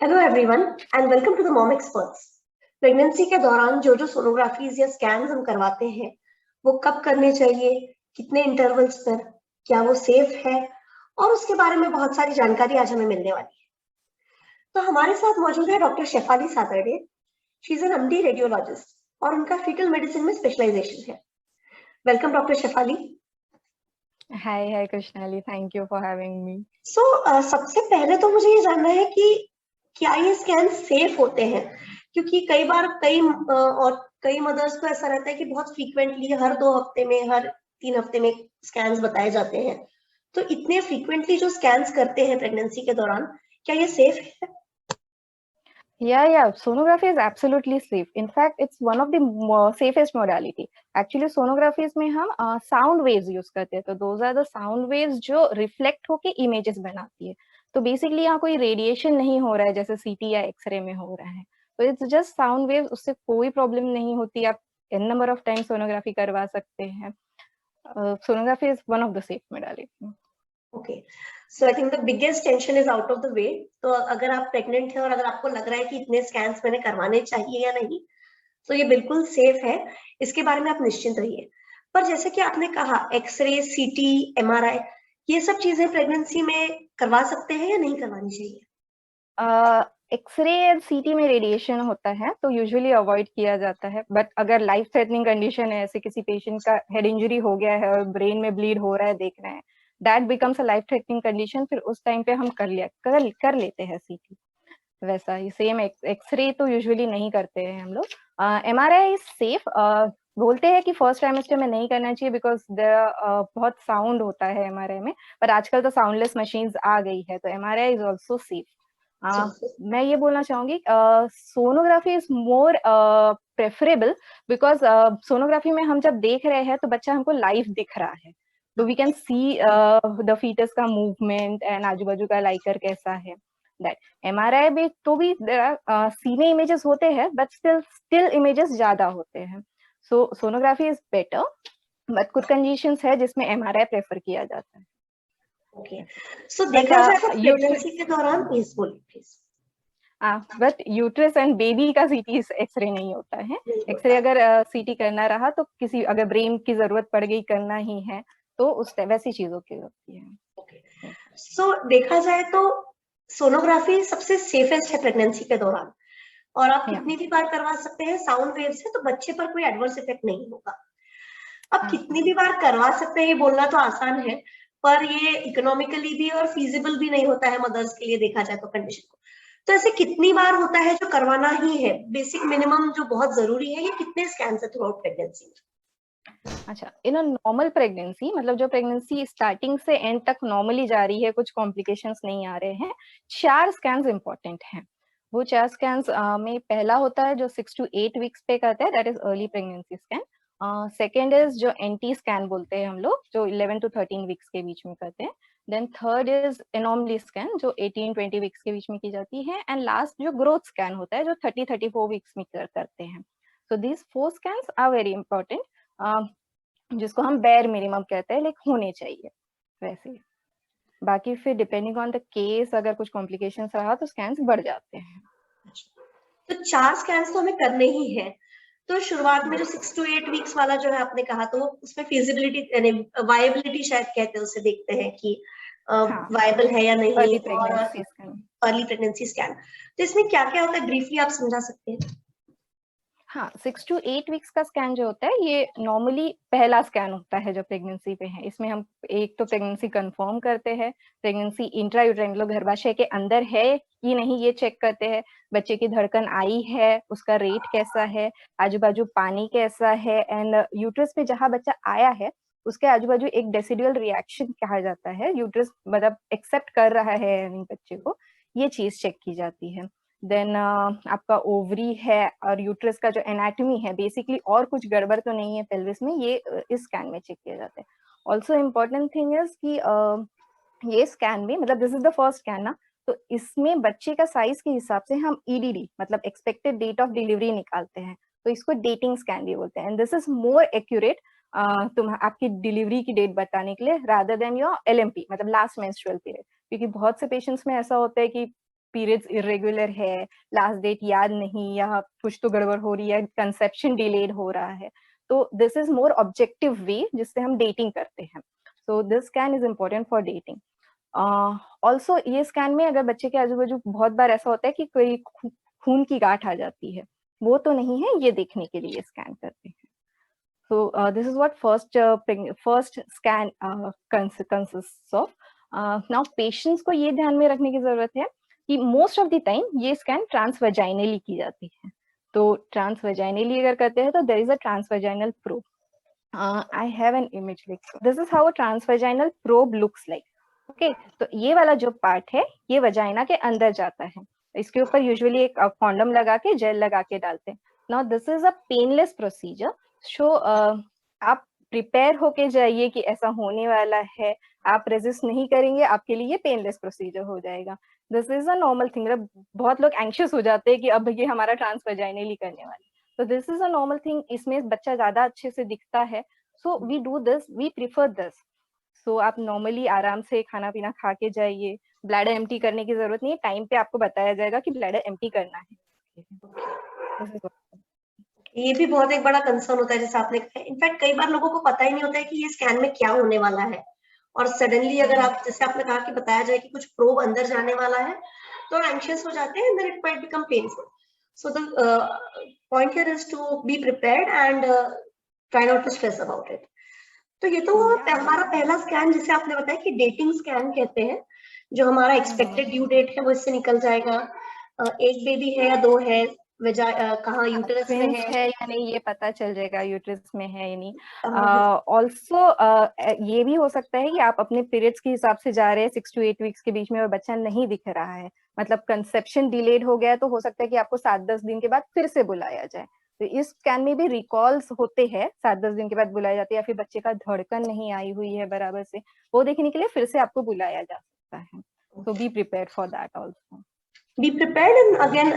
Hello everyone and welcome to the mom experts. Pregnancy के दौरान जो जो सोनोग्राफीज या स्कैन्स हम करवाते हैं वो कब करने चाहिए, कितने इंटरवल्स पर, क्या वो सेफ है, और उसके बारे में बहुत सारी जानकारी आज हमें मिलने वाली है। तो हमारे साथ मौजूद है doctor Shefali Satarde. She is an MD radiologist और उनका फीटल मेडिसिन में स्पेशलाइजेशन है। Welcome doctor Shefali. Hi, Krishnali. Thank you for having me. सबसे पहले तो मुझे ये जानना है कि क्या ये स्कैन सेफ होते हैं, क्योंकि कई बार और कई मदर्स को ऐसा रहता है कि बहुत फ्रीक्वेंटली हर 2 हफ्ते में, हर 3 हफ्ते में स्कैन्स बताए जाते हैं। तो इतने फ्रीक्वेंटली जो स्कैन्स करते हैं प्रेगनेंसी के दौरान, क्या ये सेफ है? Yeah. Sonography is absolutely safe. In fact, it's one of the safest modality. Actually, sonography में हम sound waves use करते हैं, तो those are the sound waves जो reflect होके images बनाती है. तो basically यहाँ कोई radiation नहीं हो रहा है जैसे CT या X-ray में हो रहा है. तो it's just sound waves, उससे कोई problem नहीं होती. आप n number of times sonography करवा सकते हैं. Sonography is one of the safe modality. Okay, so I think the biggest tension is out of the way. तो अगर आप प्रेग्नेंट हैं और अगर आपको लग रहा है कि इतने स्कैन्स मैंने करवाने चाहिए या नहीं, तो ये बिल्कुल सेफ है। इसके बारे में आप निश्चिंत रहिए। पर जैसे कि आपने कहा, एक्सरे, सीटी, एमआरआई, ये सब चीजें प्रेगनेंसी में करवा सकते हैं या नहीं करवानी चाहिए? एक्सरे या सीटी में रेडिएशन होता है तो यूजुअली अवॉइड किया जाता है, बट अगर लाइफ थ्रेटनिंग कंडीशन है, ऐसे किसी पेशेंट का हेड इंजरी हो गया है और ब्रेन में ब्लीड हो रहा है, देख रहे हैं, that becomes a life threatening condition, फिर उस टाइम पे हम कर लेते हैं सीटी। वैसा ही सेम एक्सरे तो यूजुअली नहीं करते हैं हम लोग। MRI is safe. बोलते हैं कि फर्स्ट ट्राइमेस्टर में नहीं करना चाहिए बिकॉज बहुत साउंड होता है एमआरआई में, पर आजकल तो साउंडलेस मशीन्स आ गई है, तो एमआरआई इज ऑल्सो सेफ। मैं ये बोलना चाहूंगी sonography is more preferable because sonography में हम जब देख रहे हैं तो बच्चा हमको लाइव दिख रहा है, तो we can see the foetus का मूवमेंट एंड आजू बाजू का लाइकर कैसा है। दैट एमआरआई में तो भी सीने इमेजेस होते हैं, बट स्टिल इमेजेस ज्यादा होते हैं। सो सोनोग्राफी इज बेटर, बट कुछ कंडीशंस है जिसमें एमआरआई प्रेफर किया जाता है। ओके, सो देखा जाए तो प्रेगनेंसी के दौरान प्लीज बोलिए please. But uterus and baby का सीटी एक्सरे नहीं होता है। एक्सरे अगर सीटी करना रहा तो किसी अगर ब्रेन की जरूरत पड़ गई करना ही है तो उस वैसी चीजों की होती है। ओके, सो देखा जाए तो सोनोग्राफी सबसे सेफेस्ट है प्रेगनेंसी के दौरान, और आप कितनी भी बार करवा सकते हैं। साउंड वेव से तो बच्चे पर कोई एडवर्स इफेक्ट नहीं होगा। अब कितनी भी बार करवा सकते हैं ये बोलना तो आसान है, पर ये इकोनॉमिकली भी और फीजिबल भी नहीं होता है मदर्स के लिए, देखा जाए तो कंडीशन को। तो ऐसे कितनी बार होता है जो करवाना ही है? बेसिक मिनिमम जो बहुत जरूरी है, ये कितने स्कैन है थ्रू आउट प्रेगनेंसी में? अच्छा, इन अ नॉर्मल प्रेगनेंसी, मतलब जो प्रेगनेंसी स्टार्टिंग से एंड तक नॉर्मली जा रही है, कुछ कॉम्प्लिकेशंस नहीं आ रहे हैं, 4 स्कैन्स इंपॉर्टेंट हैं। वो 4 स्कैन्स में पहला होता है जो 6 to 8 वीक्स पे करते हैं, that is early pregnancy scan. Second is जो एनटी स्कैन बोलते हैं हम लोग, जो 11 to 13 वीक्स के बीच में करते हैं। Then third is anomaly scan जो 18-20 वीक्स के बीच में की जाती है। एंड लास्ट जो ग्रोथ स्कैन होता है जो 30-34 वीक्स में करते हैं। So these 4 scans are very important, जिसको हम बेयर मिनिमम कहते हैं, लेकिन होने चाहिए वैसे। बाकी फिर डिपेंडिंग ऑन द केस अगर कुछ कॉम्प्लिकेशंस रहा तो स्कैन्स बढ़ जाते हैं। तो 4 स्कैन्स तो हमें करने ही है। तो शुरुआत में जो 6 to 8 वीक्स वाला जो है आपने कहा, तो उसमें फिजिबिलिटी यानी वायबिलिटी शायद कहते हैं, उसे देखते हैं कि वायबल है या नहीं, अर्ली और pregnancy scan. Early pregnancy scan. तो इसमें क्या क्या होता है, ब्रीफली आप समझा सकते हैं? हाँ, 6 to 8 वीक्स का स्कैन जो होता है ये नॉर्मली पहला स्कैन होता है जो प्रेगनेंसी पे है। इसमें हम एक तो प्रेगनेंसी कंफर्म करते हैं, प्रेगनेंसी इंट्रायूटेराइन गर्भाशय के अंदर है कि नहीं ये चेक करते हैं, बच्चे की धड़कन आई है, उसका रेट कैसा है, आजू बाजू पानी कैसा है, एंड यूट्रस पे जहाँ बच्चा आया है उसके आजू बाजू एक डेसिडुअल रिएक्शन कहा जाता है, यूट्रस मतलब एक्सेप्ट कर रहा है यानी बच्चे को, ये चीज चेक की जाती है। देन आपका ओवरी है और यूट्रस का जो एनाटॉमी है बेसिकली, और कुछ गड़बड़ तो नहीं है पेल्विस में, ये इस स्कैन में चेक किया जाता है। ऑल्सो इम्पोर्टेंट थिंग इज कि ये स्कैन में, मतलब this is the first scan ना, तो इसमें बच्चे का साइज के हिसाब से हम ईडीडी मतलब एक्सपेक्टेड डेट ऑफ डिलीवरी निकालते हैं, तो इसको डेटिंग स्कैन भी बोलते हैं। And this is more accurate तुम आपकी डिलीवरी की डेट बताने के लिए, रादर देन योर एलएमपी मतलब लास्ट मेंस्ट्रुअल पीरियड, क्योंकि बहुत से पेशेंट्स में ऐसा होता है कि पीरियड्स इरेगुलर है, लास्ट डेट याद नहीं, या कुछ तो गड़बड़ हो रही है, कंसेप्शन डिलेड हो रहा है, तो दिस इज मोर ऑब्जेक्टिव वे जिससे हम डेटिंग करते हैं. So this scan is important for dating. Also ये स्कैन में अगर बच्चे के आजू बाजू बहुत बार ऐसा होता है कि कोई खून की गांठ आ जाती है, वो तो नहीं है, ये देखने के लिए स्कैन करते हैं. So this is what first scan consists of. Now patients को ये ध्यान में रखने की जरूरत है कि most of the time ये scan transvaginally की जाती है. तो transvaginally अगर करते हैं तो there is a transvaginal probe. I have an image like this is how a transvaginal probe looks like. Okay, तो ये वाला जो पार्ट है ये वजाइना के अंदर जाता है. इसके ऊपर यूजुअली एक कॉन्डम लगा के जेल लगा के डालते हैं. Now this is a painless procedure. So आप प्रिपेयर होके जाइए कि ऐसा होने वाला है, आप रेजिस्ट नहीं करेंगे, आपके लिए ये पेनलेस प्रोसीजर हो जाएगा. This is a normal thing. बहुत लोग एंशियस हो जाते हैं कि अब ये हमारा ट्रांसवेजाइनली करने वाले. So this is a normal thing. इसमें बच्चा ज्यादा अच्छे से दिखता है. So we do this, we prefer this. So आप normally आराम से खाना पीना खा के जाइए. ब्लैडर एम्प्टी करने की जरूरत नहीं है. टाइम पे आपको बताया जाएगा कि ब्लैडर एम्प्टी करना है. ये भी बहुत एक बड़ा कंसर्न होता है जैसे आपने कहा. इनफैक्ट कई बार लोगों को पता ही नहीं होता है कि ये स्कैन में क्या होने वाला है, और सडनली अगर आप जैसे आपने कहा कि बताया जाए कि कुछ प्रोब अंदर जाने वाला है तो एंशियस हो जाते हैं, then it might become painful. So the point here is to be prepared and try not to stress about it. तो ये तो हमारा पहला स्कैन जिसे आपने बताया कि डेटिंग स्कैन कहते हैं, जो हमारा एक्सपेक्टेड ड्यू डेट है वो इससे निकल जाएगा. एक बेबी है या दो है, कहाँ यूटरस में है या नहीं ये पता चल जाएगा, यूटरस में है या नहीं. ऑल्सो ये भी हो सकता है कि आप अपने पीरियड्स के हिसाब से जा रहे हैं 6 to 8 वीक्स के बीच में और बच्चा नहीं दिख रहा है, मतलब कंसेप्शन डिलेड हो गया, तो हो सकता है कि आपको 7-10 दिन के बाद फिर से बुलाया जाए. तो इस स्कैन में भी रिकॉल्स होते हैं, 7-10 दिन के बाद बुलाया जाते हैं, या फिर बच्चे का धड़कन नहीं आई हुई है बराबर से, वो देखने के लिए फिर से आपको बुलाया जा सकता है. तो be prepared for that also. Be prepared and again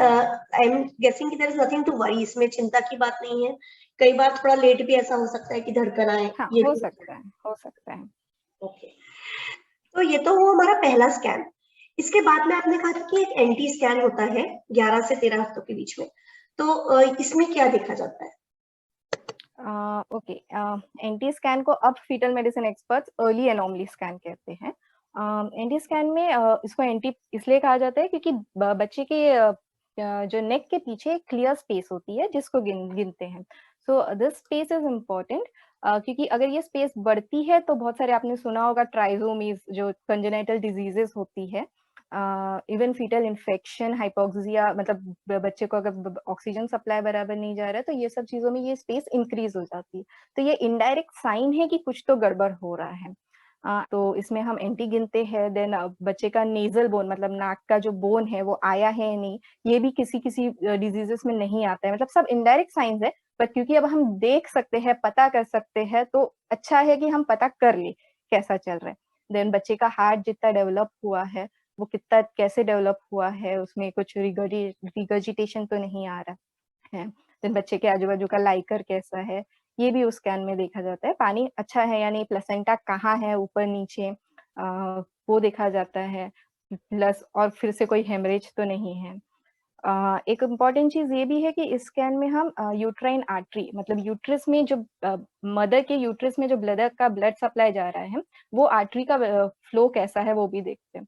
I'm guessing कि there is nothing to worry. इसमें चिंता की बात नहीं है. कई बार थोड़ा लेट भी ऐसा हो सकता है कि धड़कन आए. हाँ, ये हो सकता है. ओके, तो ये तो वो हमारा पहला स्कैन. इसके बाद में आपने कहा था कि एक एंटी स्कैन होता है 11 से 13 हफ्तों के बीच में, तो इसमें क्या देखा जाता है? ओके, एंटी स्कैन को अब foetal medicine experts early anomaly scan कहते हैं. एंटी स्कैन में इसको एंटी इसलिए कहा जाता है क्योंकि बच्चे के जो नेक के पीछे एक क्लियर स्पेस होती है जिसको गिनते हैं. So this space is important क्योंकि अगर ये स्पेस बढ़ती है तो बहुत सारे आपने सुना होगा ट्राइजोमीज जो कंजेनाइटल डिजीजेस होती है, इवन फीटल इन्फेक्शन, हाइपोक्सिया, मतलब बच्चे को अगर ऑक्सीजन सप्लाई बराबर नहीं जा रहा है तो ये सब चीजों में ये स्पेस इंक्रीज हो जाती है. तो ये इनडायरेक्ट साइन है कि कुछ तो गड़बड़ हो रहा है. तो इसमें हम एंटी गिनते हैं. देन बच्चे का नेजल बोन, मतलब नाक का जो बोन है वो आया है या नहीं, ये भी किसी किसी डिजीजेस में नहीं आता है. मतलब सब इनडायरेक्ट साइंस है, पर क्योंकि अब हम देख सकते हैं, पता कर सकते हैं, तो अच्छा है कि हम पता कर ले कैसा चल रहा है. देन बच्चे का हार्ट जितना डेवलप हुआ है वो कितना कैसे डेवलप हुआ है, उसमें कुछ रिगर्जिटेशन तो नहीं आ रहा है. देन बच्चे के आजू बाजू का लाइकर कैसा है, ये भी उस स्कैन में देखा जाता है. पानी अच्छा है या नहीं, प्लेसेंटा कहाँ है, ऊपर नीचे, वो देखा जाता है. प्लस और फिर से कोई हेमरेज तो नहीं है. एक इम्पॉर्टेंट चीज ये भी है कि इस स्कैन में हम यूट्राइन आर्टरी, मतलब यूट्रस में जो मदर के यूट्रस में जो ब्लड सप्लाई जा रहा है, वो आर्टरी का फ्लो कैसा है वो भी देखते हैं.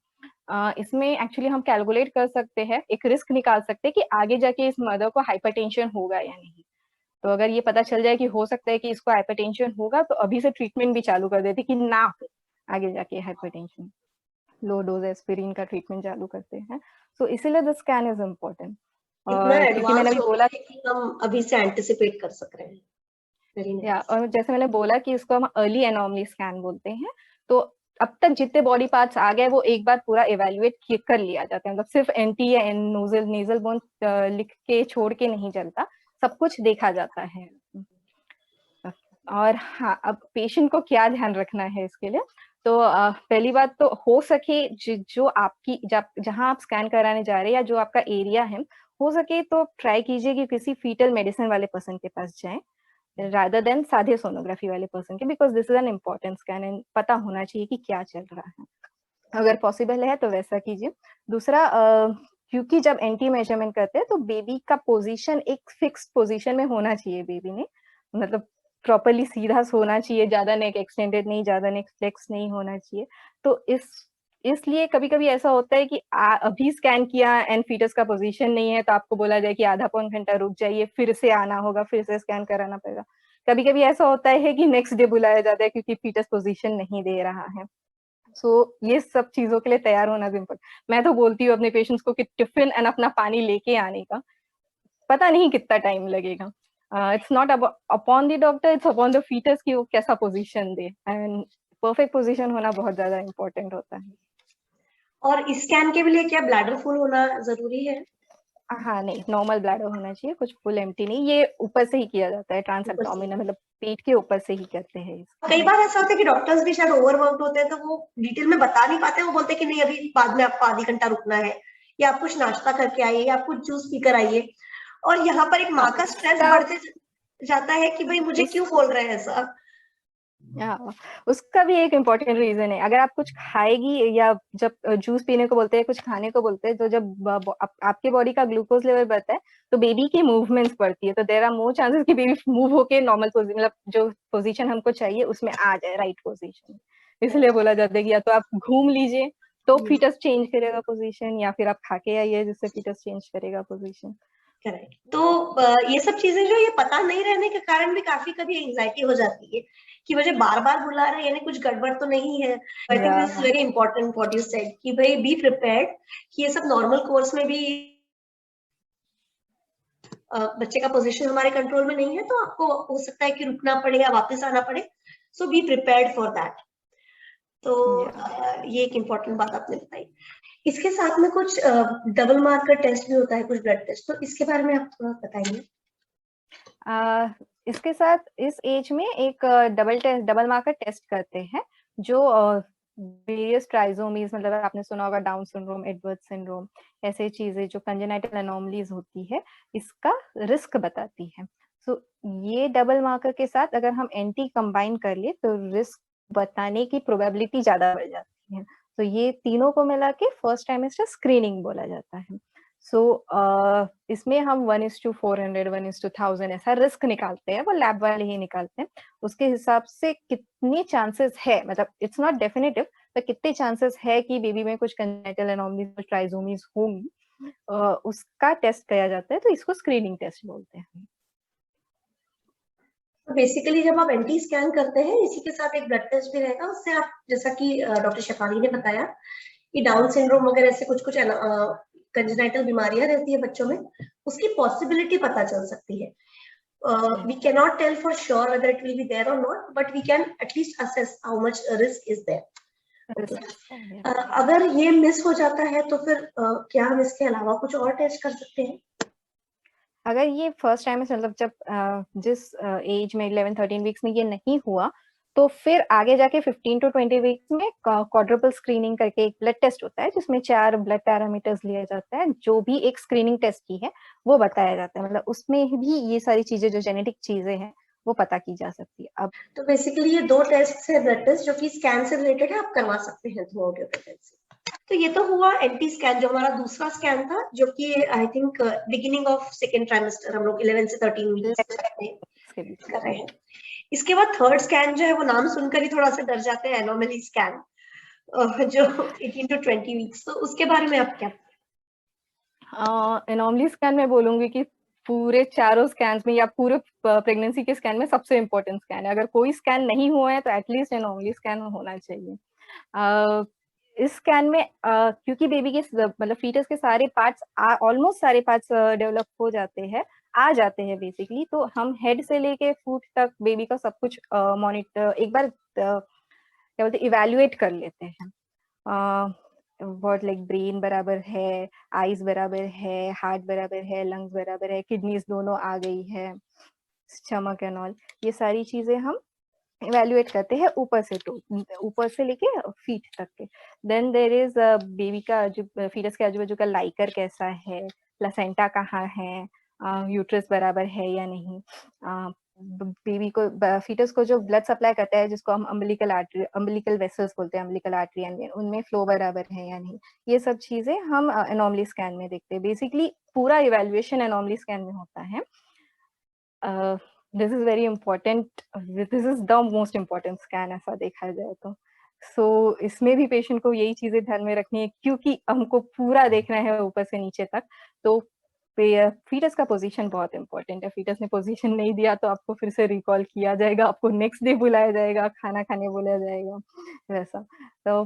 इसमें एक्चुअली हम कैलकुलेट कर सकते हैं, एक रिस्क निकाल सकते हैं कि आगे जाके इस मदर को हाइपरटेंशन होगा या नहीं. तो अगर ये पता चल जाए कि हो सकता है कि इसको हाइपरटेंशन होगा, तो अभी से ट्रीटमेंट भी चालू कर देते कि ना हो आगे जाके हाइपरटेंशन. लो डोज एस्पिरिन का ट्रीटमेंट चालू करते हैं. सो इसीलिए द स्कैन इज इम्पोर्टेंट. क्योंकि मैंने भी बोला कि हम अभी से एंटिसिपेट कर सक रहे हैं. या और जैसे मैंने बोला कि इसको हम अर्ली एनोमली स्कैन बोलते हैं. तो अब तक जितने बॉडी पार्ट्स आ गए वो एक बार पूरा इवेल्युएट कर लिया जाता है. मतलब सिर्फ एंटी या नेजल बोन लिख के छोड़ के नहीं चलता, सब कुछ देखा जाता है. और हाँ, अब पेशेंट को क्या ध्यान रखना है इसके लिए, तो पहली बात तो हो सके जो आपकी जहाँ आप स्कैन कराने जा रहे हैं या जो आपका एरिया है, हो सके तो ट्राई कीजिए कि किसी फीटल मेडिसिन वाले पर्सन के पास जाएं rather than साधे सोनोग्राफी वाले पर्सन के, because this is an important scan and पता होना चाहिए कि क्या चल रहा है. अगर पॉसिबल है तो वैसा कीजिए. दूसरा, क्योंकि जब एंटी मेजरमेंट करते हैं तो बेबी का पोजीशन एक फिक्स्ड पोजीशन में होना चाहिए, बेबी ने मतलब प्रॉपर्ली सीधा सोना चाहिए, ज्यादा नेक एक्सटेंडेड नहीं, ज्यादा नेक फ्लेक्स नहीं होना चाहिए। तो इसलिए कभी-कभी ऐसा होता है कि अभी स्कैन किया एंड फीटस का पोजीशन नहीं है, तो आपको बोला जाए कि आधा पौन घंटा रुक जाइए, फिर से आना होगा, फिर से स्कैन कराना पड़ेगा। कभी-कभी ऐसा होता है कि नेक्स्ट डे बुलाया जाता है क्योंकि फीटस पोजीशन नहीं दे रहा है। सो ये सब चीज़ों के लिए तैयार होना भी इम्पोर्टेंट। मैं तो बोलती हूँ अपने पेशेंट्स को कि टिफ़िन एंड अपना पानी लेके आने का, पता नहीं कितना टाइम लगेगा। It's not upon the doctor, it's upon the foetus कि वो कैसा पोज़ीशन दे, एंड परफेक्ट पोज़ीशन होना बहुत ज़्यादा इम्पोर्टेंट होता है। और स्कैन के लिए क्या ब्लैडर फुल होना ज़रूरी है? हाँ, नहीं, नॉर्मल ब्लैडर होना चाहिए, कुछ फुल एम्प्टी नहीं। ये ऊपर से ही किया जाता है, ट्रांस ऊपर से? एब्डोमिनल मतलब पेट के ऊपर से ही करते हैं इसको। कई बार ऐसा होता है कि डॉक्टर्स भी शायद ओवरवर्क्ड होते हैं, तो वो डिटेल में बता नहीं पाते, वो बोलते हैं कि नहीं अभी बाद में आपको आधी घंटा रुकना है, या आप कुछ नाश्ता करके आइए, या आप कुछ जूस पीकर आइए। और यहाँ पर एक माँ का स्ट्रेस बढ़ते जाता है कि भाई मुझे क्यों बोल रहे हैं ऐसा। हाँ, उसका भी एक इम्पोर्टेंट रीजन है। अगर आप कुछ खाएगी या जब जूस पीने को बोलते हैं, कुछ खाने को बोलते हैं, तो जब आपके बॉडी का ग्लूकोज लेवल बढ़ता है तो बेबी की मूवमेंट्स बढ़ती है, तो देयर आर मोर चांसेस कि बेबी मूव होके नॉर्मल पोजीशन मतलब जो पोजीशन हमको चाहिए उसमें आ जाए, राइट पोजीशन। इसलिए बोला जाता है कि या तो आप घूम लीजिए तो फीटस चेंज करेगा पोजीशन, या फिर आप खा के आइए जिससे फीटस चेंज करेगा पोजीशन। करेक्ट। तो ये सब चीजें जो ये पता नहीं रहने के कारण भी काफी कभी एंजाइटी हो जाती है कि मुझे बार बार बुला रहे हैं, यानी कुछ गड़बड़ तो नहीं है। I think this is very important what you said कि भाई बी प्रिपेयर्ड कि ये सब नॉर्मल कोर्स में भी बच्चे का पोजीशन हमारे कंट्रोल में नहीं है, तो आपको हो सकता है कि रुकना पड़े या वापस आना पड़े। सो बी प्रिपेयर्ड फॉर दैट। तो ये एक इम्पोर्टेंट बात आपने बताई। इसके साथ में कुछ डबल मार्कर टेस्ट भी होता है, कुछ ब्लड टेस्ट, तो इसके बारे में आप थोड़ा बताइए। इसके साथ इस एज में एक डबल मार्कर टेस्ट करते हैं जो वेरियस ट्राइजोमीज मतलब आपने सुना होगा डाउन सिंड्रोम, एडवर्ड सिंड्रोम, ऐसे चीजें जो कंजेनाइटल एनोमलीज होती है इसका रिस्क बताती है। सो ये डबल मार्कर के साथ अगर हम एंटी कंबाइन कर ले तो रिस्क बताने की प्रोबेबिलिटी ज्यादा बढ़ जाती है। तो ये तीनों को मिला के फर्स्ट ट्राइमेस्टर स्क्रीनिंग बोला जाता है। सो इसमें हम 1:400, 1:1000 ऐसा रिस्क निकालते हैं, वो लैब वाले ही निकालते हैं। उसके हिसाब से कितनी चांसेस है, मतलब इट्स नॉट डेफिनेटिव, पर कितने चांसेस है कि बेबी में कुछ कंजेनिटल एनोमलीज, कुछ ट्राइजोमीज होंगी, उसका टेस्ट किया जाता है, तो इसको स्क्रीनिंग टेस्ट बोलते हैं। तो बेसिकली जब आप एंटी स्कैन करते हैं, इसी के साथ एक ब्लड टेस्ट भी रहेगा, उससे आप जैसा कि डॉक्टर शेफाली ने बताया कि डाउन सिंड्रोम वगैरह ऐसे कुछ कुछ कंजेनाइटल बीमारियां रहती है बच्चों में, उसकी पॉसिबिलिटी पता चल सकती है। We cannot tell for sure whether it will be there or not, but we can at least assess how much risk is there. Okay. अगर ये मिस हो जाता है तो फिर क्या हम इसके अलावा कुछ और टेस्ट कर सकते हैं? अगर ये फर्स्ट टाइम मतलब जब जिस एज में 11-13 वीक्स में ये नहीं हुआ, तो फिर आगे जाके 15 to 20 वीक्स में क्वाड्रुपल स्क्रीनिंग करके एक ब्लड टेस्ट होता है जिसमें 4 ब्लड पैरामीटर्स लिया जाता है, जो भी एक स्क्रीनिंग टेस्ट की है वो बताया जाता है। मतलब उसमें भी ये सारी चीजें जो जेनेटिक चीजें हैं वो पता की जा सकती है। अब तो बेसिकली ये 2 टेस्ट है, ब्लड टेस्ट जो कि स्कैन से रिलेटेड है, आप करवा सकते हैं थ्रू आउट योर प्रेगनेंसी। तो ये तो हुआ एंटी स्कैन, जो हमारा दूसरा स्कैन था, जो कि I think beginning of second trimester हम लोग 11 से 13 वीक्स में कर रहे हैं। इसके बाद थर्ड स्कैन जो है वो नाम सुनकर ही थोड़ा सा डर जाते हैं, एनोमली स्कैन, जो 18 to 20 वीक्स। तो उसके बारे में आप क्या? एनोमली स्कैन में बोलूंगी कि पूरे चारों स्कैन में या पूरे प्रेगनेंसी के स्कैन में सबसे इम्पोर्टेंट स्कैन है। अगर कोई स्कैन नहीं हुआ है तो एटलीस्ट एनोमली स्कैन होना चाहिए। इस स्कैन में क्योंकि बेबी के मतलब फीटस के सारे पार्ट्स ऑलमोस्ट सारे पार्ट्स डेवलप हो जाते हैं, आ जाते हैं बेसिकली, तो हम हेड से लेके फुट तक बेबी का सब कुछ मॉनिटर एक बार क्या बोलते इवैल्यूएट कर लेते हैं। बहुत लाइक ब्रेन बराबर है, आईज बराबर है, हार्ट बराबर है, लंग्स बराबर है, किडनीज दोनों आ गई है, स्टमक एंड ऑल, ये सारी चीजें हम इवेल्युएट करते हैं ऊपर से लेके फीट तक के। देन देयर इज बेबी का जो फीटस के आजू बाजू का लाइकर कैसा है, प्लेसेंटा कहाँ है, यूट्रस बराबर है या नहीं, बेबी को फीटस को जो ब्लड सप्लाई करता है, जिसको हम अम्बिलिकल वेसल्स बोलते हैं, अम्बिलिकल आर्टरी एंड वेन, उनमें फ्लो बराबर है या नहीं, ये सब चीजें हम एनोमली स्कैन में देखते हैं। बेसिकली पूरा इवेल्युएशन एनोमली स्कैन में होता है। This is very important, this is the most important scan ऐसा देखा जाए तो। सो इसमें भी पेशेंट को यही चीजें ध्यान में रखनी है, क्योंकि हमको पूरा देखना है ऊपर से नीचे तक। तो फीटस का पोजीशन बहुत इंपॉर्टेंट है। फीटस ने पोजीशन नहीं दिया तो आपको फिर से रिकॉल किया जाएगा, आपको नेक्स्ट डे बुलाया जाएगा, खाना खाने बोला जाएगा, वैसा। तो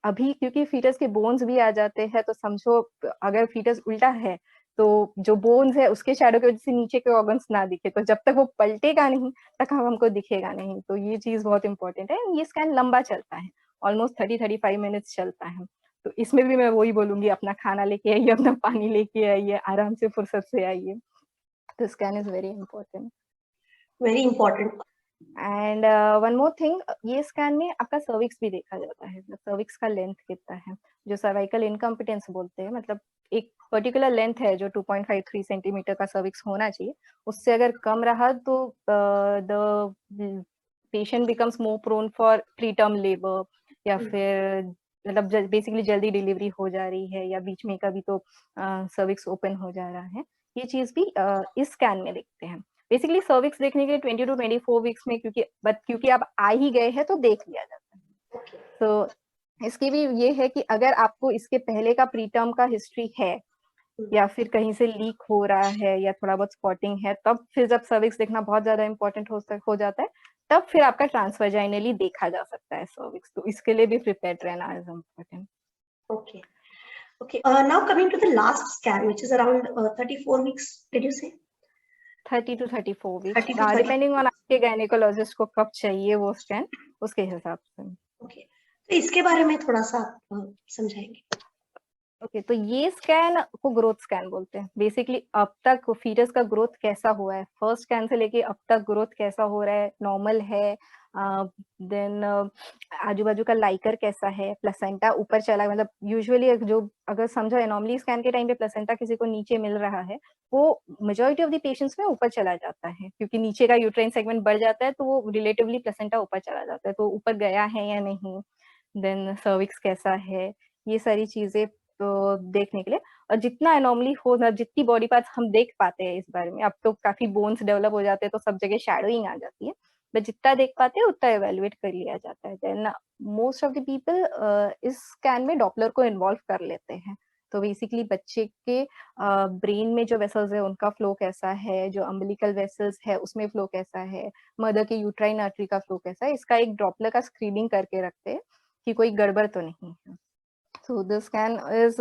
अभी क्योंकि फीटस के बोन्स भी आ जाते हैं, तो समझो अगर फीटस उल्टा है तो जो बोन्स है उसके शैडो की वजह से नीचे के ऑर्गन्स ना दिखे, तो जब तक वो पलटेगा नहीं तक हमको दिखेगा नहीं। तो ये चीज बहुत इंपॉर्टेंट है। ये स्कैन लंबा चलता है, ऑलमोस्ट 30-35 मिनट्स चलता है। तो इसमें भी मैं वही बोलूंगी, अपना खाना लेके आइए, अपना पानी लेके आइए, आराम से फुर्सत से आइए। तो scan is very important, very important. And one more thing, ये स्कैन में आपका सर्विक्स भी देखा जाता है, सर्विक्स का लेंथ कितना है, जो सर्वाइकल इनकम्पिटेंस बोलते हैं, मतलब एक पर्टिकुलर लेंथ है जो 2.53 सेंटीमीटर का सर्विक्स होना चाहिए। उससे अगर कम रहा तो the patient becomes more prone for pre term labour, या फिर मतलब बेसिकली जल्दी डिलीवरी हो जा रही है, या बीच में कभी तो सर्विक्स ओपन हो जा रहा है। ये चीज भी इस स्कैन में देखते हैं। बेसिकली सर्विक्स देखने के लिए 20 to 24 वीक्स में, क्योंकि आप आ ही गए हैं तो देख लिया जाता है। तो इसकी भी ये है कि अगर आपको इसके पहले का प्री टर्म का हिस्ट्री है, या फिर कहीं से लीक हो रहा है, या थोड़ा बहुत स्पॉटिंग है, तब फिर जब सर्विक्स देखना बहुत ज्यादा इंपॉर्टेंट हो जाता है, तब फिर आपका ट्रांसवर्जाइनली देखा जा सकता है सर्विक्स। तो इसके लिए भी प्रिपेयर्ड रहना is important. Okay. Okay. Now coming to the last scan, which is around 34 weeks, did you say? 30 to 34 weeks, 30 to 30. Depending on आपके गायनेकोलॉजिस्ट को कब चाहिए वो स्कैन, उसके हिसाब से। ओके, तो इसके बारे में थोड़ा सा समझाएंगे। ओके, तो ये स्कैन को ग्रोथ स्कैन बोलते हैं। बेसिकली अब तक फीटस का ग्रोथ कैसा हुआ है, फर्स्ट स्कैन से लेके अब तक ग्रोथ कैसा हो रहा है, नॉर्मल है, देन आजू बाजू का लाइकर कैसा है, प्लेसेंटा ऊपर चला, मतलब यूजुअली जो अगर समझो एनॉमली स्कैन के टाइम पे प्लेसेंटा किसी को नीचे मिल रहा है, वो मेजॉरिटी ऑफ द पेशेंट्स में ऊपर चला जाता है, क्योंकि नीचे का यूट्राइन सेगमेंट बढ़ जाता है, तो वो रिलेटिवली प्लेसेंटा ऊपर चला जाता है। तो ऊपर गया है या नहीं, देन सर्विक्स कैसा है, ये सारी चीजें तो देखने के लिए। और जितना एनॉमली हो, जितनी बॉडी पार्ट्स हम देख पाते हैं इस बारे में, अब तो काफी बोन्स डेवलप हो जाते हैं तो सब जगह शैडोइंग आ जाती है, बट जितना देख पाते हैं उतना एवेल्युएट कर लिया जाता है। Then most of the people इस स्कैन में डॉपलर को इन्वॉल्व कर लेते हैं। तो बेसिकली बच्चे के ब्रेन में जो वेसल्स है उनका फ्लो कैसा है, जो अम्बिलिकल वेसल्स है उसमें फ्लो कैसा है, मदर के यूट्राइन आर्टरी का फ्लो कैसा है, इसका एक डॉपलर का स्क्रीनिंग करके रखते हैं कि कोई गड़बड़ तो नहीं है। So this scan is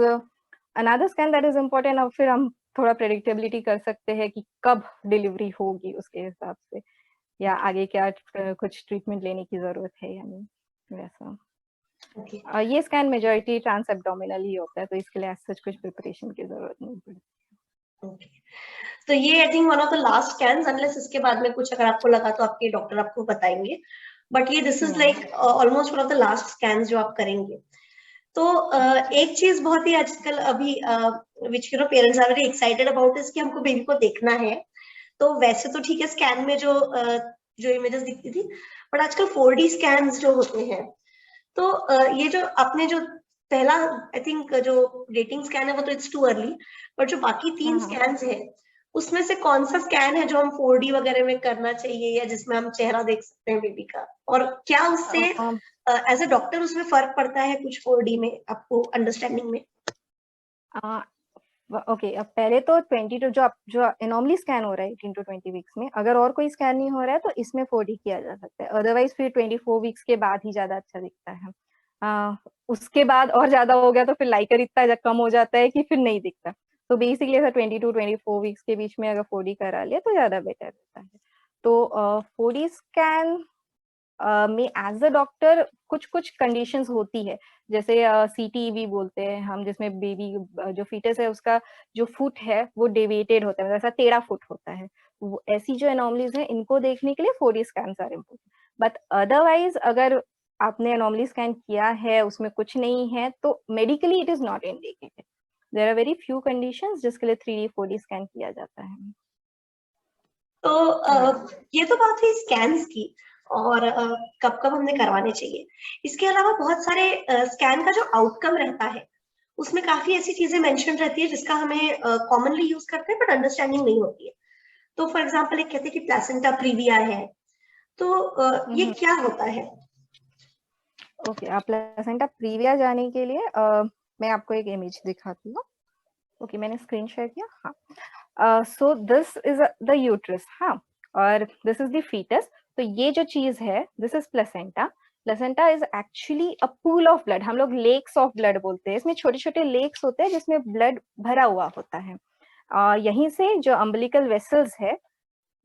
another scan that is important। अब फिर हम थोड़ा प्रेडिक्टेबिलिटी कर सकते हैं कि कब डिलीवरी होगी उसके हिसाब से, या आगे क्या कुछ ट्रीटमेंट लेने की जरूरत है या नहीं, वैसा। Okay. ये स्कैन मेजॉरिटी ट्रांस एब्डोमिनल ही होता है, तो इसके लिए सच कुछ प्रिपरेशन की जरूरत नहीं पड़ती। Okay. तो ये I think one of the last scans, unless इसके बाद में कुछ अगर आपको लगा तो आपके डॉक्टर आपको बताएंगे, बट ये this is like almost one of the last scans जो आप करेंगे। तो एक चीज बहुत ही आजकल अभी which you know parents are very excited about is कि हमको बेबी को देखना है। तो वैसे तो ठीक है स्कैन में जो इमेजेस दिखती थी, बट आजकल 4D स्कैन्स जो होते हैं, तो ये जो आपने जो पहला आई थिंक जो रेटिंग स्कैन है वो तो इट्स टू अर्ली, बट जो बाकी 3 स्कैन्स है उसमें से कौन सा स्कैन है जो हम 4D वगैरह में करना चाहिए, या जिसमें हम चेहरा देख सकते हैं बेबी का, और क्या उससे एज अ डॉक्टर उसमें फर्क पड़ता है कुछ 4D में आपको अंडरस्टैंडिंग में? ओके, अब पहले तो 22 जो एनॉमली स्कैन हो रहा है 18 to 20 वीक्स में, अगर और कोई स्कैन नहीं हो रहा है तो इसमें 4D किया जा सकता है। अदरवाइज फिर 24 वीक्स के बाद ही ज्यादा अच्छा दिखता है। उसके बाद और ज्यादा हो गया तो फिर लाइकर इतना कम हो जाता है कि फिर नहीं दिखता। तो बेसिकली ऐसा 20 to 24 वीक्स के बीच में अगर 4D करा लिया तो ज्यादा बेटर रहता है। तो 4D स्कैन में एज अ डॉक्टर कुछ कुछ कंडीशंस होती है, जैसे CTEV बोलते हैं हम, जिसमें बेबी जो फीटस है उसका जो फुट है वो डेविएटेड होता है, मतलब ऐसा टेढ़ा फुट होता है। ऐसी जो एनॉमलीज हैं इनको देखने के लिए 4D scan are important. But otherwise अगर आपने एनॉमली स्कैन किया है उसमें कुछ नहीं है तो medically it is not indicated. There are very few conditions जिसके लिए 3D 4D स्कैन किया जाता है। तो ये तो बात हुई स्कैन्स की, और कब कब हमने करवाने चाहिए। इसके अलावा बहुत सारे स्कैन का जो आउटकम रहता है उसमें काफी ऐसी चीजें मेंशन रहती है जिसका हमें कॉमनली यूज करते हैं बट अंडरस्टैंडिंग नहीं होती है। तो फॉर एग्जांपल एक कहते हैं कि प्लेसेंटा प्रीविया है, तो ये क्या होता है? ओके, आप प्लेसेंटा प्रीविया जाने के लिए मैं आपको एक इमेज दिखाती हूँ। ओके, मैंने स्क्रीन शेयर किया। हाँ, so this is the uterus, हाँ, और दिस इज द फीटस। तो ये जो चीज है, this is placenta. Placenta is actually a pool of blood, हम लोग लेक्स ऑफ ब्लड बोलते हैं। इसमें छोटे छोटे लेक्स होते हैं जिसमें ब्लड भरा हुआ होता है। यहीं से जो अम्बिलिकल वेसल्स है,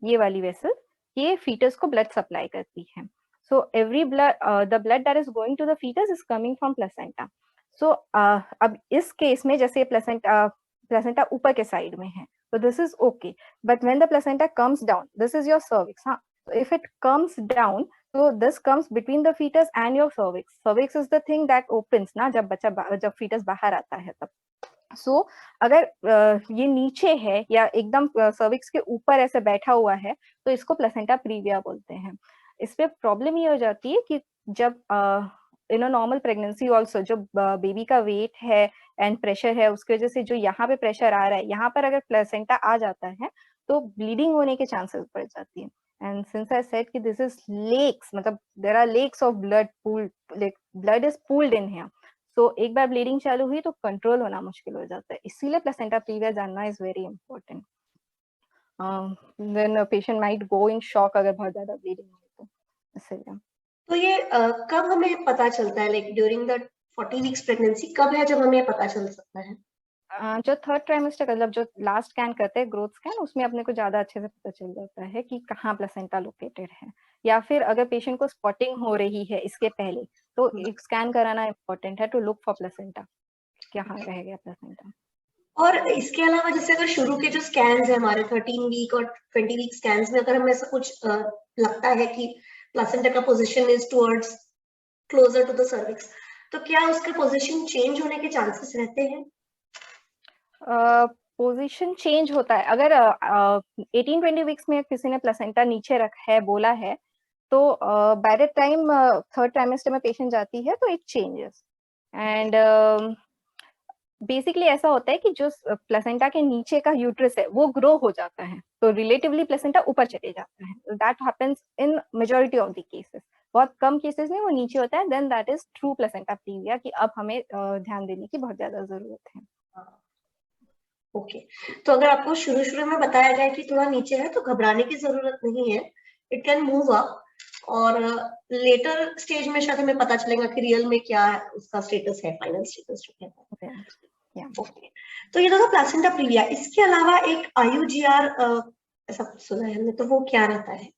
ये वाली वेसल, ये फीटस को ब्लड सप्लाई करती है। So every blood, the blood that is going to the fetus is coming from placenta. So अब इस केस में जैसे प्लेसेंटा ऊपर के साइड में है, तो this is okay, but when the placenta comes down, this is your cervix, हाँ, so if it comes down, so this comes between the fetus and your cervix. Cervix is the thing that opens ना, जब fetus बाहर आता है तब। सो अगर ये नीचे है या एकदम सर्विक्स के ऊपर ऐसे बैठा हुआ है, तो इसको प्लेसेंटा प्रीविया बोलते हैं। इसमें प्रॉब्लम ये हो जाती है कि जब इन अ नॉर्मल प्रेगनेंसी ऑल्सो जो बेबी का वेट है एंड प्रेशर है, उसकी वजह से जो यहाँ पे प्रेशर आ रहा है, यहाँ पर अगर प्लेसेंटा आ जाता है तो ब्लीडिंग होने के चांसेस बढ़ जाती है। एंड सिंस आई सेड कि दिस इज लेक्स, मतलब there are lakes of blood pooled, like blood is pooled in here. तो एक बार ब्लीडिंग चालू हुई तो कंट्रोल होना मुश्किल हो जाता है, इसीलिए प्लेसेंटा प्रीविया जानना is very important. Then patient might go in shock अगर बहुत ज्यादा ब्लीडिंग हो तो, इसलिए। तो ये कब हमें पता चलता है, like during the 40 weeks pregnancy कब है जब हमें पता चल सकता है? जो थर्ड ट्राइमेस्टर, मतलब जो लास्ट स्कैन करते हैं, ग्रोथ स्कैन, उसमें अपने को ज्यादा अच्छे से पता चल जाता है कि कहाँ प्लेसेंटा लोकेटेड है। या फिर अगर पेशेंट को स्पॉटिंग हो रही है इसके पहले, तो एक स्कैन कराना इम्पोर्टेंट है टू लुक फॉर प्लेसेंटा, कहाँ रह गया प्लेसेंटा। और इसके अलावा जैसे अगर शुरू के जो स्कैन्स है हमारे 13 वीक और 20 वीक स्कैन्स में, अगर हमें ऐसा कुछ लगता है कि प्लेसेंटा का position is towards closer to the cervix, तो क्या उसका पोजीशन चेंज होने के चांसेस रहते हैं? पोजीशन चेंज होता है अगर 18-20 वीक्स में किसी ने प्लेसेंटा नीचे रखा है, बोला है, तो by the time third trimester में पेशेंट जाती है तो इट चेंजेस। एंड बेसिकली ऐसा होता है कि जो प्लेसेंटा के नीचे का यूट्रस है वो ग्रो हो जाता है, तो रिलेटिवली प्लेसेंटा ऊपर चले जाता है। That happens in majority of the cases. बहुत कम केसेस में वो नीचे होता है, then that is true placenta previa, कि अब हमें ध्यान देने की बहुत ज्यादा जरूरत है। ओके, तो अगर आपको शुरू शुरू में बताया जाए कि थोड़ा नीचे है तो घबराने की जरूरत नहीं है, इट कैन मूव अप, और लेटर स्टेज में शायद हमें पता चलेगा कि रियल में क्या उसका स्टेटस है, फाइनल स्टेटस जो है। ओके, तो ये तो प्लेसेंटा प्रीविया। इसके अलावा एक IUGR ऐसा सुना है हमने, तो वो क्या रहता है?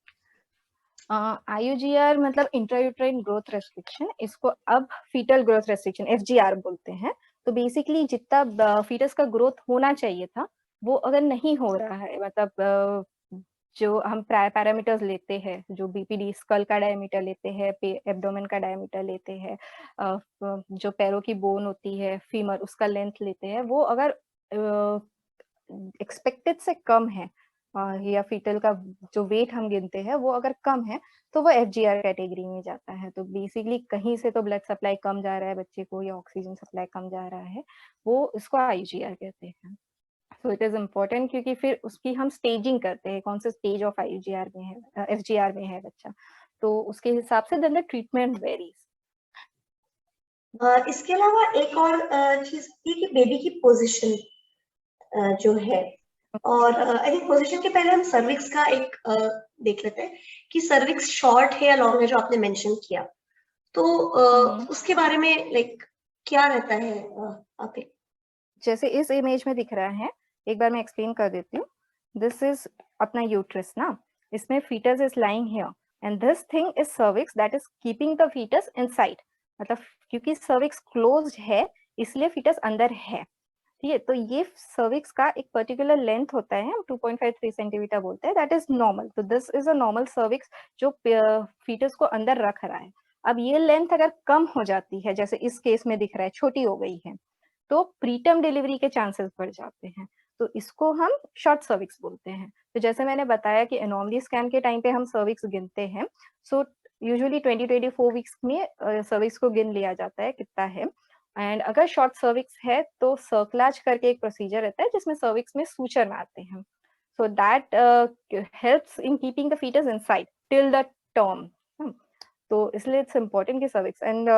IUGR मतलब इंट्रायूट्राइन ग्रोथ रेस्ट्रिक्शन, इसको अब फीटल ग्रोथ रेस्ट्रिक्शन FGR बोलते हैं। तो बेसिकली जितना फीटस का ग्रोथ होना चाहिए था वो अगर नहीं हो रहा है, मतलब जो हम पैरामीटर्स लेते हैं, जो BPD स्कल का डायमीटर लेते हैं, एब्डोमेन का डायमीटर लेते हैं, जो पैरों की बोन होती है फीमर, उसका लेंथ लेते हैं, वो अगर एक्सपेक्टेड से कम है, या फीटल का जो वेट हम गिनते हैं वो अगर कम है, तो वो FGR कैटेगरी में जाता है। तो बेसिकली कहीं से तो ब्लड सप्लाई कम जा रहा है बच्चे को, या ऑक्सीजन सप्लाई कम जा रहा है, वो इसको IUGR कहते हैं। सो इट इज इम्पोर्टेंट, क्योंकि फिर उसकी हम स्टेजिंग करते हैं, कौन से स्टेज ऑफ IUGR में है, FGR में है बच्चा, तो उसके हिसाब से देन द ट्रीटमेंट वेरीज। इसके अलावा एक और चीज ये कि बेबी की पोजीशन जो है, और आई थिंक पोजीशन के पहले हम सर्विक्स का एक देख लेते हैं कि सर्विक्स शॉर्ट है या लॉन्ग है, जो आपने मेंशन किया, तो उसके बारे में लाइक क्या रहता है? आप एक जैसे इस इमेज में दिख रहा है, एक बार मैं एक्सप्लेन कर देती हूँ। दिस इज अपना यूट्रस ना, इसमें foetus is lying here and this thing is cervix that is keeping the foetus inside. मतलब क्योंकि सर्विक्स क्लोज्ड है इसलिए फीटस अंदर है, ठीक है। तो ये सर्विक्स का एक पर्टिकुलर लेंथ होता है, हम 2.53 सेंटीमीटर बोलते हैं, दैट इज नॉर्मल। तो this is a normal cervix जो फीटस को अंदर रख रहा है। अब ये लेंथ अगर कम हो जाती है, जैसे इस केस में दिख रहा है छोटी हो गई है, तो प्रीटर्म डिलीवरी के चांसेस बढ़ जाते हैं, तो इसको हम शॉर्ट सर्विक्स बोलते हैं। तो जैसे मैंने बताया कि एनोमली स्कैन के टाइम पे हम सर्विक्स गिनते हैं, सो यूजुअली 20-24 वीक्स में सर्विक्स को गिन लिया जाता है कितना है। एंड अगर शॉर्ट सर्विक्स है तो सर्कलाज करके एक प्रोसीजर रहता है जिसमें सर्विक्स में सूचर मारते हैं, so that helps in keeping the fetus inside till the term. तो इसलिए इट्स इम्पोर्टेंट कि सर्विक्स एंड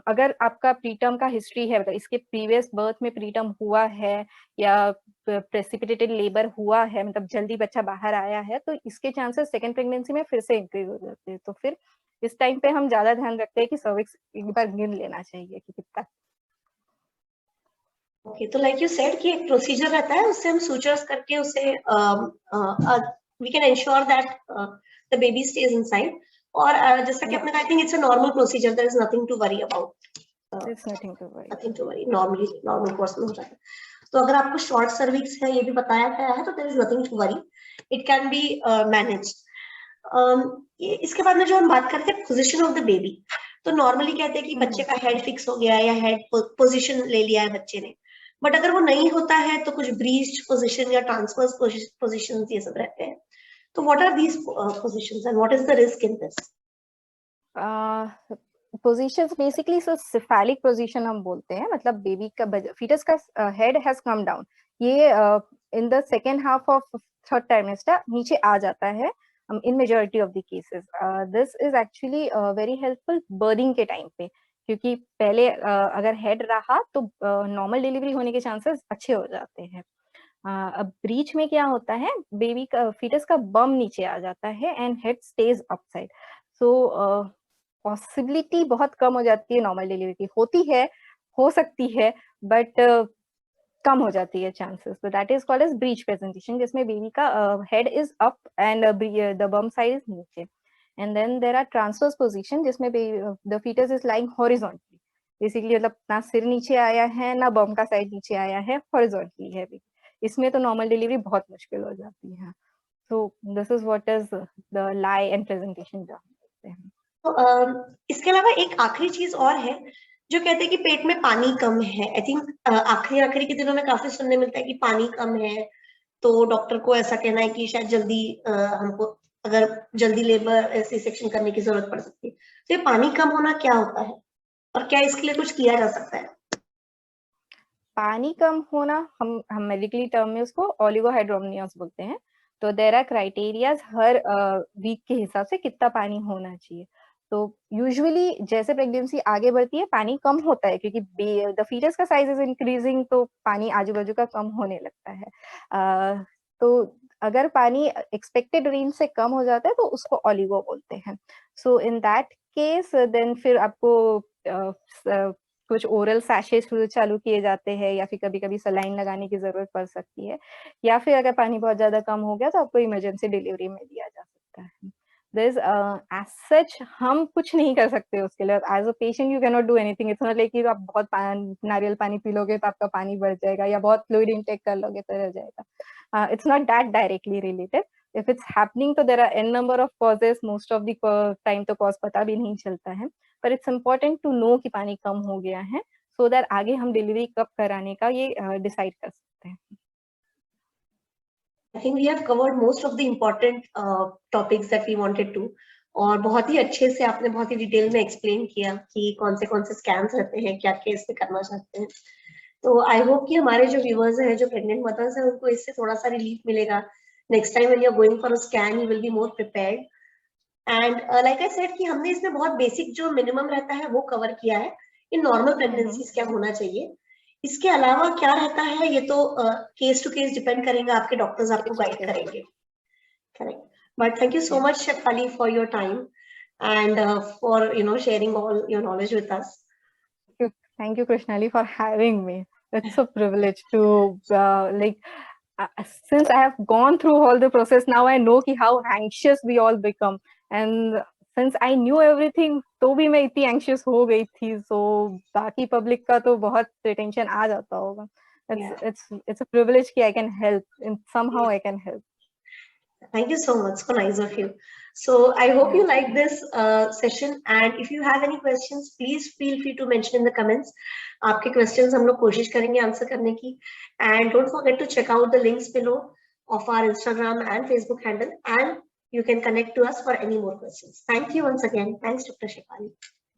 अगर आपका प्रीटर्म का हिस्ट्री है, मतलब इसके प्रीवियस बर्थ में प्रीटर्म हुआ है या प्रेसिपिटेटेड लेबर हुआ है, मतलब जल्दी बच्चा बाहर आया है, तो इसके चांसेस सेकेंड प्रेगनेंसी में फिर से इंक्रीज हो जाते हैं। तो फिर इस टाइम पे हम ज्यादा ध्यान रखते हैं कि सर्विक्स एक बार गिन लेना चाहिए कि कितना। ओके, तो लाइक यू सेड कि एक प्रोसीजर रहता है, उससे हम सूचर्स करके उसे we can ensure that the baby stays inside. और जैसा कि आपने कहा, I think it's a normal procedure, there is nothing to worry about, it's nothing to worry, nothing to worry, normal course में हो जाता है। तो अगर आपको शॉर्ट सर्विक्स है, ये भी बताया गया है, तो there is nothing to worry, it can be managed. इसके बाद में जो हम बात करते हैं पोजीशन ऑफ द बेबी, तो नॉर्मली कहते हैं कि बच्चे का हेड फिक्स हो गया है या हेड पोजीशन ले लिया है बच्चे ने, बट अगर वो नहीं होता है तो कुछ ब्रीच्ड पोजीशन या ट्रांसवर्स पोजीशन ये सब रहते हैं। तो what are these positions and what is the risk in this? Positions basically so cephalic position हम बोलते हैं, मतलब बेबी का फीटस का हेड हैज कम डाउन, ये in the second half of third trimester नीचे आ जाता है in majority of the cases. This is actually very helpful birthing के टाइम पे, क्योंकि पहले अगर हेड रहा तो नॉर्मल डिलीवरी होने के चांसेस अच्छे हो जाते हैं। अब ब्रीच में क्या होता है, बेबी का फीटस का बम नीचे आ जाता है and head stage upside, so possibility बहुत कम हो जाती है नॉर्मल डिलीवरी की। होती है, हो सकती है, बट कम हो जाती है चांसेस। तो that is called as breech presentation, जिसमें बेबी का head is up and the bum side is नीचे। And then there are transverse position, जिसमें the fetus is lying horizontally, basically मतलब ना सिर नीचे आया है ना बम का साइड नीचे आया है, हॉरिजॉन्टली है। इसमें तो नॉर्मल डिलीवरी बहुत मुश्किल हो जाती है। So this is what is the lie and presentation जो हम बोलते हैं। तो इसके अलावा एक आखिरी चीज और है, जो कहते हैं कि पेट में पानी कम है। आई थिंक आखिरी के दिनों में काफी सुनने मिलता है कि पानी कम है, तो डॉक्टर को ऐसा कहना है कि शायद जल्दी हमको अगर जल्दी लेबर सी सेक्शन करने की जरूरत पड़ सकती है। तो ये पानी कम होना क्या होता है और क्या इसके लिए कुछ किया जा सकता है? पानी कम होना हम मेडिकली टर्म में उसको ओलिगोहाइड्रोमनियास बोलते हैं। तो देयर आर क्राइटेरियाज हर वीक के हिसाब से कितना पानी होना चाहिए। तो यूजुअली जैसे प्रेगनेंसी आगे बढ़ती है पानी कम होता है, क्योंकि द फीटस का साइज इज इंक्रीजिंग, तो पानी आजू बाजू का कम होने लगता है। तो अगर पानी एक्सपेक्टेड रेंज से कम हो जाता है तो उसको ओलिगो बोलते हैं। सो इन दैट केस देन फिर आपको कुछ ओरल सैशेस चालू किए जाते हैं, या फिर कभी कभी सलाइन लगाने की जरूरत पड़ सकती है, या फिर अगर पानी बहुत ज्यादा कम हो गया तो आपको इमरजेंसी डिलीवरी में दिया जा सकता है। There's as such हम कुछ नहीं कर सकते उसके लिए। As a patient you can not do anything. It's not like कि आप बहुत नारियल पानी पी लोगे तो आपका पानी बढ़ जाएगा, या बहुत फ्लूइड इनटेक कर लोगे तो रह जाएगा। It's not that directly related. If it's happening तो there are an number of causes, most of the time तो कॉज पता भी नहीं चलता है, पर इट्स इम्पोर्टेंट टू नो कि पानी कम हो गया है, सो दैट आगे हम डिलीवरी कब कराने का ये डिसाइड कर सकते हैं। I think we have covered most of the important topics that we wanted to, और बहुत ही अच्छे से आपने बहुत ही डिटेल में एक्सप्लेन किया कि कौन से स्कैन्स रहते हैं, क्या क्या इससे करना चाहते हैं। तो आई होप कि हमारे जो व्यूअर्स हैं, जो प्रेग्नेंट मदर्स हैं, उनको इससे थोड़ा सा रिलीफ मिलेगा। Next time when you are going for a scan you will be more prepared. And like I said कि हमने इसमें बहुत बेसिक जो मिनिमम रहता है वो कवर किया है, इन नॉर्मल प्रेगनेंसीज क्या होना चाहिए। इसके अलावा क्या रहता है ये तो केस टू केस डिपेंड करेगा, आपके डॉक्टर्स आपको गाइड करेंगे। Correct, but thank you so much Shefali for your time and for sharing all your knowledge with us. Thank you, Krishnali, for having me. It's a privilege to since I have gone through all the process, now I know कि how anxious we all become, and since I knew everything, तो भी मैं इतनी anxious हो गई थी, so बाकी public का तो बहुत tension आ जाता होगा. It's a privilege कि I can help, and somehow I can help. Thank you so much. So nice of you. So I hope you like this session, and if you have any questions, please feel free to mention in the comments. आपके questions हम लोग कोशिश करेंगे answer करने की, and don't forget to check out the links below of our Instagram and Facebook handle, and you can connect to us for any more questions. Thank you once again. Thanks, Dr. Shefali.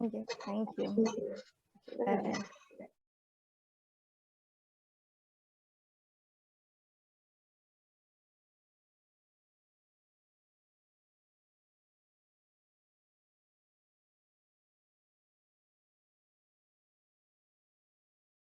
Okay, thank you. Thank you. Bye-bye.